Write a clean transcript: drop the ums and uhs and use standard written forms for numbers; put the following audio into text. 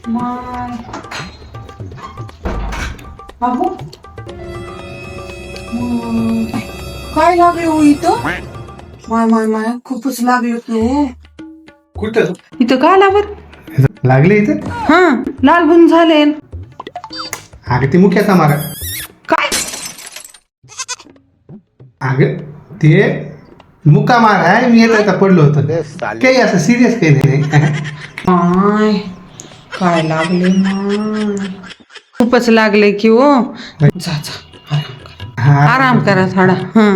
माय अहो काय लागले हो इथं? माय माय माय खूपच लागले हो. कुठं इथं का लावर लागले इथं? हा लाल गुण झाले. अगं ते मुख्याचा मारा. काय अगं ते मुका मार आहे. मी येत आता पडलो होतो. काही असं सिरियस काही नाही. माय काय लागले माय खूपच लागले की हो. जा जा हा आराम करा थोडा. हा